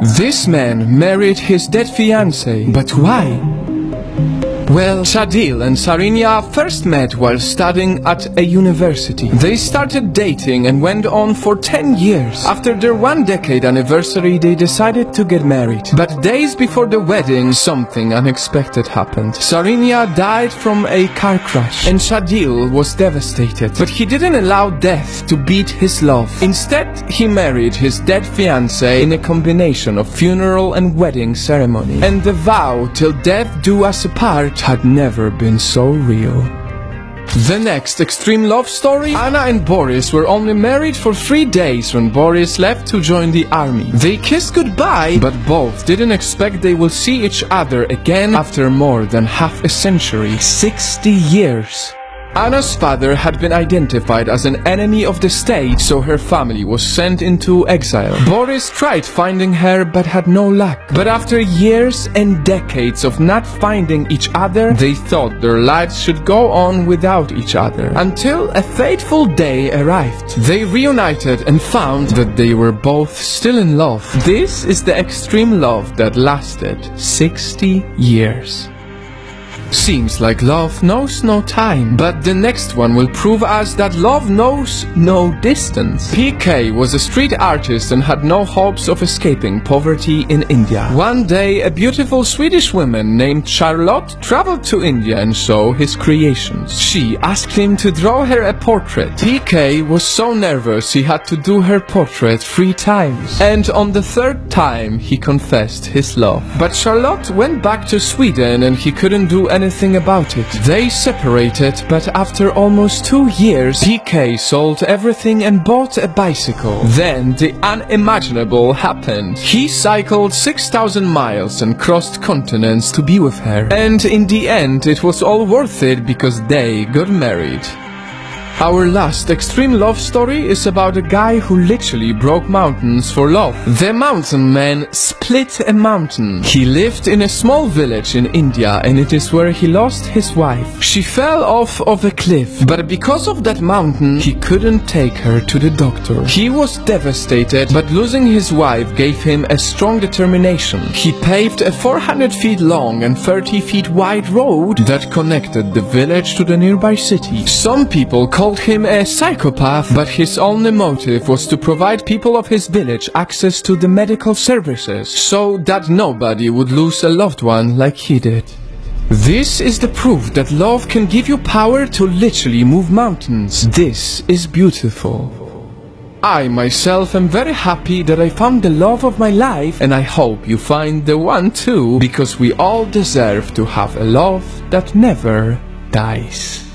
This man married his dead fiancée, but why? Well, Shadil and Sarinya first met while studying at a university. They started dating and went on for 10 years. After their 1-decade anniversary, they decided to get married. But days before the wedding, something unexpected happened. Sarinya died from a car crash, and Shadil was devastated. But he didn't allow death to beat his love. Instead, he married his dead fiancée in a combination of funeral and wedding ceremony. And the vow, till death do us apart, had never been so real. The next extreme love story: Anna and Boris were only married for 3 days when Boris left to join the army. They kissed goodbye, but both didn't expect they will see each other again after more than half a century, 60 years. Anna's father had been identified as an enemy of the state, so her family was sent into exile. Boris tried finding her but had no luck. But after years and decades of not finding each other, they thought their lives should go on without each other. Until a fateful day arrived. They reunited and found that they were both still in love. This is the extreme love that lasted 60 years. Seems like love knows no time, but the next one will prove us that love knows no distance. PK was a street artist and had no hopes of escaping poverty in India. One day, a beautiful Swedish woman named Charlotte traveled to India and saw his creations. She asked him to draw her a portrait. PK was so nervous he had to do her portrait 3 times. And on the 3rd time, he confessed his love. But Charlotte went back to Sweden and he couldn't do anything about it. They separated, but after almost 2 years, PK sold everything and bought a bicycle. Then the unimaginable happened. He cycled 6,000 miles and crossed continents to be with her. And in the end, it was all worth it because they got married. Our last extreme love story is about a guy who literally broke mountains for love. The mountain man split a mountain. He lived in a small village in India and it is where he lost his wife. She fell off of a cliff, but because of that mountain, he couldn't take her to the doctor. He was devastated, but losing his wife gave him a strong determination. He paved a 400 feet long and 30 feet wide road that connected the village to the nearby city. Some people called him a psychopath, but his only motive was to provide people of his village access to the medical services, so that nobody would lose a loved one like he did. This is the proof that love can give you power to literally move mountains. This is beautiful. I myself am very happy that I found the love of my life, and I hope you find the one too, because we all deserve to have a love that never dies.